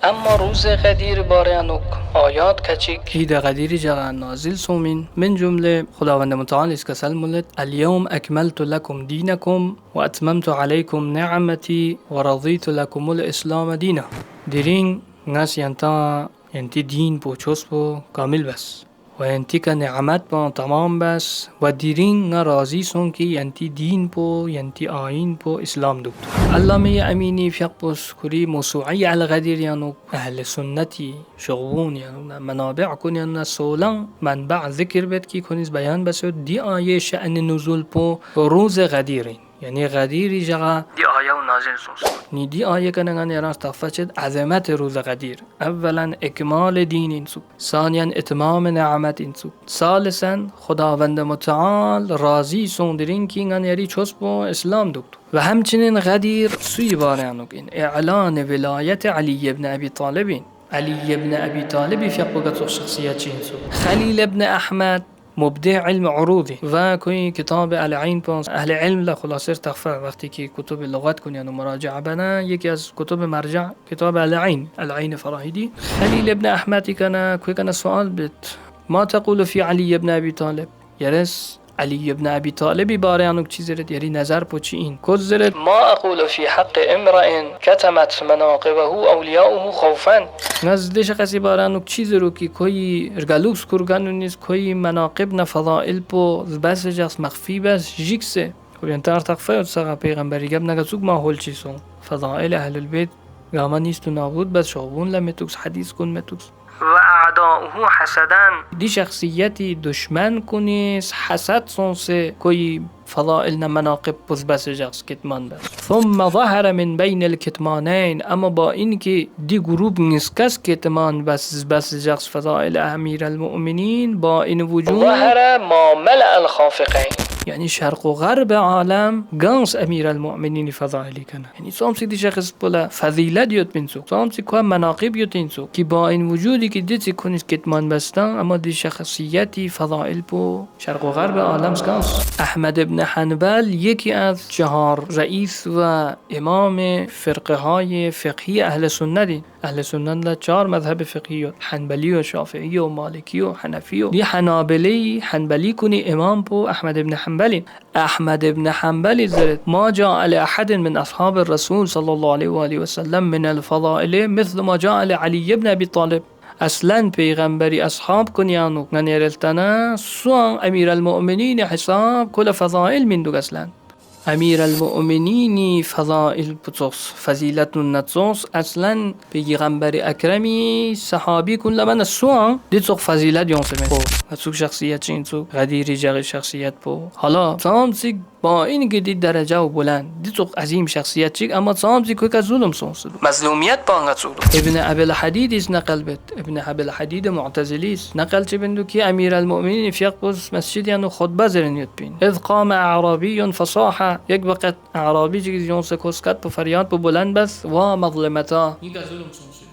اما روز غدیر بارانوک آیات کچیک هید غدیری جغن نازل سومین من جمله خداوند متعال اسکسل مولد اليوم اکملت لكم دینکم و اتممت علیکم نعمتی و رضیت لكم الاسلام دینا. دیرین ناس ینتی دین پو چوس پو کامل بس و ینتی که نعمت پو تمام بس و دیرین راضی سون کی ینتی دین پو ینتی آین پو اسلام دکتر. علامه امینی فیقبوس کری موسوعی الغدیر یانو اهل سنتی شغبون یانو منابع کن یانو سولان منبع ذکر بید کی کنیز بیان بسید دی آیه شأن نزول پو روز غدیرین یعنی غدیری جغا دی آیه و نازل سوس نی دی آیه کنگان ایران استفاچد عظمت روز غدیر. اولا اکمال دین انسو، ثانیا اتمام نعمت انسو، ثالثا خداوند متعال راضی سوندرین کی انگان یری چوس پو اسلام دکتو. و همچنین غدیر سوی بارانوگین اعلان ولایت علی ابن ابی طالبین. علی ابن ابی طالبی فیقبوگت شخصیت چینسو. خلیل ابن احمد مبدع علم عروضی و کوئی کتاب العین پانس اهل علم لخلاصر تخفه وقتی که کتب لغت کنین و مراجعه بنا یکی از کتب مرجع کتاب العین فراهیدی. خلیل ابن احمدی کنه کوئی کنه سوال بیت ما تقول فی علی ابن ابی طالب یرس علی ابن ابی طالبی باره انو چیز زرد یری نظر پوچی این کد زرد ما اقول فی حق امرئ کتمت مناقبه اولیاؤه خوفا نزدش قصی باره انو چیز رو که کوئی ارگلوکس کرگانو نیست کوئی مناقب نفضائل پو بس جاس مخفی بس جیکسه و ینتر تخفه و ساقا پیغمبری گب نگسوک ماحول چیسون فضائل اهل البیت گاما نیست و نابود بس شغبون لمتوکس حدیث کن متوکس و اعداؤه حسدن دی شخصیتی دشمن کنیس حسد سونسه کوئی فضائل مناقب بس جاس کتمان بس ثم ظهر من بین الکتمانین اما با این که دی گروپ نسکس کتمان بس جاس فضائل امیر المؤمنین با این وجود ظهر ما ملأ الخافقین یعنی شرق و غرب عالم گانس امیر المؤمنین فضائلی کنه یعنی سامسی دی شخص بلا فضیلت یوت بینسو سامسی که مناقب یوت اینسو که با این وجودی که دیتی کنیس کتمان بستن اما دی شخصیتی فضائل بو شرق و غرب عالم گانس. احمد ابن حنبل یکی از 4 رئیس و امام فرقه های فقهی اهل سنتی. اهل سنت لا 4 مذهب فقهی حنبلی و شافعی و مالکی و حنفی و دی حنبلی کنی امام پو احمد ابن حنبل. احمد ابن حنبل زرد ما جاء لأحد من اصحاب الرسول صلی الله علیه و آله و سلم من الفضائل مثل ما جاء لعلی ابن ابی طالب. اصلا پیغمبری اصحاب کنیانو ننیرلتنا سوان امیر المؤمنین حساب کل فضائل من دوگ اصلا امیر المؤمنین فضائل بطوس فضیلت نتوس اصلا پیغمبر اکرمی صحابی کن لبن سوان دیتوق فضیلت یونسمه سوک شخصیت چین سوک غدیری جغ شخصیت پو حالا سامسی با این که دید درجه و بلند دیتوق عظیم شخصیت چیک اما سامسی کوی که ظلم سونسدو مظلومیت بانگت سودو. ابن ابی الحدید از نقل بید ابن ابی الحدید معتزلی است نقل چه بندو که امیر المؤمنین فیق بز مسجد یعنی خطبه زرنیت بین اذ قام اعرابی فصاحه یک وقت اعرابی چیز یونس کسکت پو فریاد پو بلند بس و مظلمتا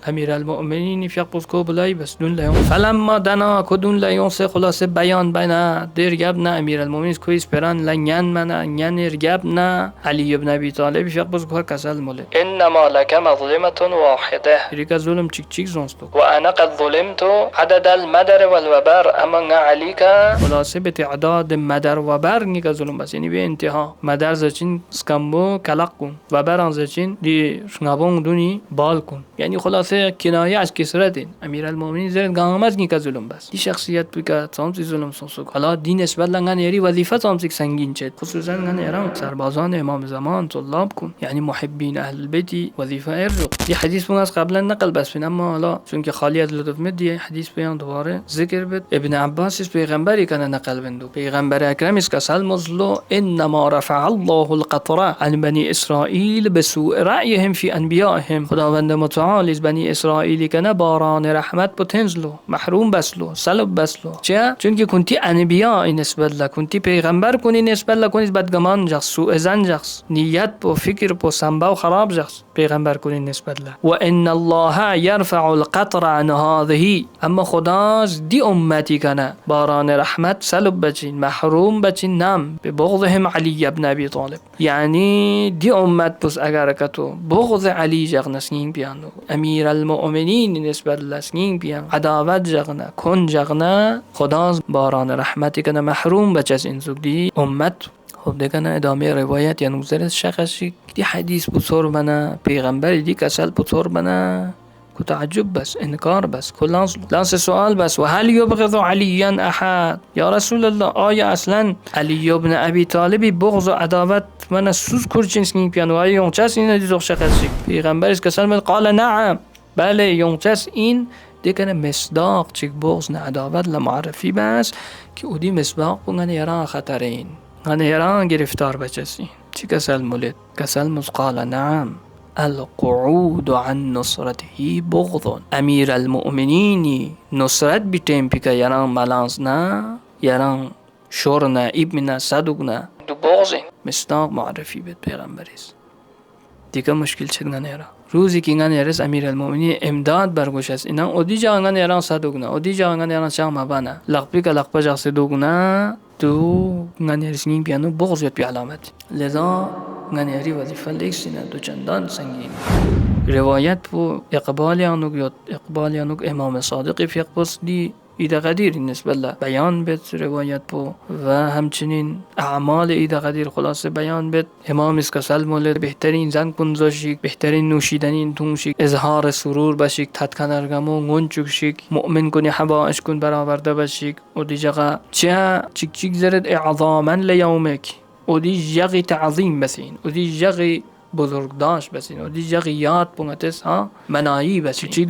امیر المؤمنین فیق بز کو بلای بس دون لیون فلما دنا کدون لیون سه خلاصه بیان بینا دیر گب نه امیر المؤمنین کوی اسپران لنین من ین ارگب نه علی ابن ابی طالب فیق بز کو کسل مول انما لك مظلمه واحده ریک ظلم چیک زونستو و انا قد ظلمت عدد المدر والوبر اما علی کا خلاصه به تعداد مدر و بر نیک ظلم بس یعنی به انتها مدر زچین سکمبو کلق کن و بر زچین دی شنابون دونی بال کن یعنی خلاصه کنایه از کسرت امیر المؤمنین زرد گامز نیک ظلم بس دی شخصیت بک تامسی ظلم سوسو حالا دین نسبت لنگان یری وظیفه تامسی سنگین چه خصوصا گن ایران سربازان امام زمان طلاب کن یعنی محبین اهل البیت وظیفه ارجو دی حدیث من از قبلا نقل بس بین اما حالا چون که خالی از لطف مدی حدیث بیان دوباره ذکر بد ابن عباس اس پیغمبری کنه نقل بندو پیغمبر اکرم اس کسل مزلو انما رفع الله القطره عن بني اسرائیل بسوء رأیهم فی انبیائهم خداوند متعال از بنی اسرائیلی کنه باران رحمت بتنزلو محروم بسلو سلب بسلو چه چون که کنتی انبیاء نسبت ل کنتی پیغمبر کنی نسبت ل کنی بدگمان جخ سوء زن جخ نیت پو فکر پو سنبا و خراب جخ پیغمبر کنین نسبت له. و ان الله یرفع القطر عن هذه، اما خداز دی امتی کنه باران رحمت سلب بچین محروم بچین نام به بغضهم علی ابن ابی طالب. یعنی دی امت پس اگر کتو بغض علی جغ نسنین بیانو امیر المؤمنین نسبت لسنین بیان عداوت جغنه کن جغنه خداز باران رحمتی کنه محروم بچس این زوگ دی امت. خب دیگه ادامه روایت یا نوزرت شخصی دی حدیث بطور بنا پیغمبر دی کسل بطور بنا کو تعجب بس انکار بس کو لانس سوال بس. و هل یبغض علیا احد؟ یا رسول الله آیا اصلا علی ابن ابی طالبی بغض و عداوت من سوز کرچنسنی پیانو آیا یونچس این دیزوخ شخصی پیغمبر اس کسل من قال نعم بله یونچس این دیگه مصداق چیک بغض نه عداوت لمعرفی بس که او دی مصداق بگن یران خطرین غن یران گرفتار بچسی چی کسل مولد کسل مز قال نعم القعود عن نصرته بغض. امیر المؤمنینی نصرت بیتیم پیکا یران ملانز نه یران شور نه ابن نه صدوق نه دو بغضین مصداق معرفی بید پیغمبریست. دیگه مشکل چید غن یران روزی که غن یرس امیر المؤمنین امداد برگوش است اینا اودی جا غن یران صدوق نه اودی جا غن یران چا مبانه لقبی که لقبا جا صدوق نه تو غن یرسنین بیانو بغض یاد بی علامت. لذا غن یری وظیفه لیکسینه دو چندان سنگین. روایت پو اقبال یانوک امام صادقی فیق پس دی ایده قدیر نسبت له بیان بید روایت پو و همچنین اعمال ایده قدیر خلاصه بیان بید. امام اسکسل مولد بهترین زن کنزاشیک بهترین نوشیدنین تونشیک اظهار سرور بشیک تدکنرگمو گنچوک شیک مؤمن کنی حباش کن برآورده بشیک و دی جغا چه چیک زرد اعظاما لیومک و دی جغی تعظیم بسین و دی جغی بزرگداشت بسین و دی جغی یاد پونگتس منایی بسین. چی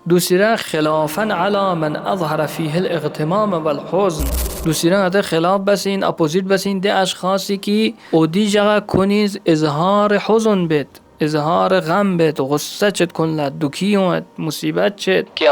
دوسرا خلافا على من اظهر فيه الاغتمام والحزن. دوسرا ده خلاف بسین اپوزیت بسین ده اشخاصی که او دی جگه کنیز اظهار حزن بید اظهار غم بید غصه چد کن لد دکیوت مصیبت چد که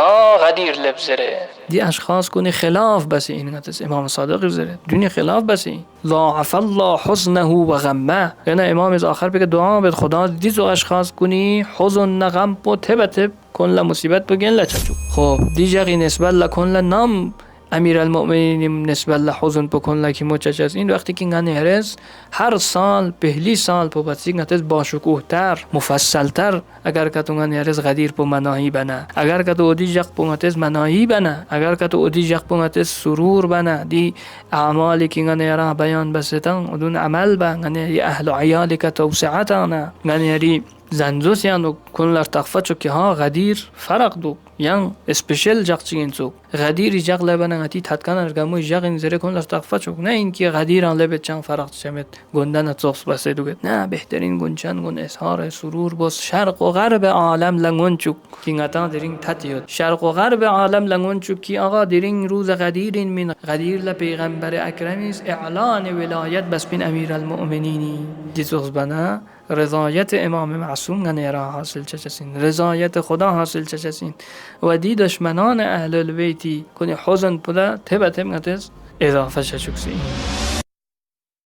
غدیر لبزره دی اشخاص کنی خلاف بسی این قطعه امام صادق بزره دنیا خلاف بسی ضاعف الله حزنه و غمه. یعنی امام از آخر بگه دعا بید خدا دیزو اشخاص کنی حزن غم پو تب کن لمصیبت بگن لچچو. خب دی جغی نسبت لکن لنام امیر المؤمنین نسبت لحزن بکن لکی مچچ از این وقتی که غن هرس هر سال پهلی سال پو بسی گتز باشکوه تر مفصل تر اگر کتو غن هرس غدیر پو مناهی بنا اگر کتو اودی جغ پو گتز مناهی بنا اگر کتو اودی جغ پو گتز سرور بنا دی اعمالی که غن هرا بیان بستن ودون عمل با غن هری اهل و عیالی که توسعتانا غن هری زنزوس یانو کنلر تخفت چو که ها غدیر فرق دو یان اسپیشل جغ چیگین چو غدیر جغ لبنان اتی تدکن ارگموی جغ این زره کنلر تخفت چو نه این که غدیر آن لبت چند فرق چمت گندن اتزاقس بسه دوگت نه بهترین گنچن گن اظهار سرور بس شرق و غرب عالم لنگون چو که نتا درین تتیاد شرق و غرب عالم لنگون چو که آقا درین روز غدیرین من غدیر لپیغمبر اکرمیز اعلان ولایت بس بین امیر المؤمنینی دیزوز بنا رضایت امام معصوم غنیرا حاصل چچسین رضایت خدا حاصل چچسین و دی دشمنان اهل البیتی کنی حزن پدا تبتم غتز اضافه چچکسین.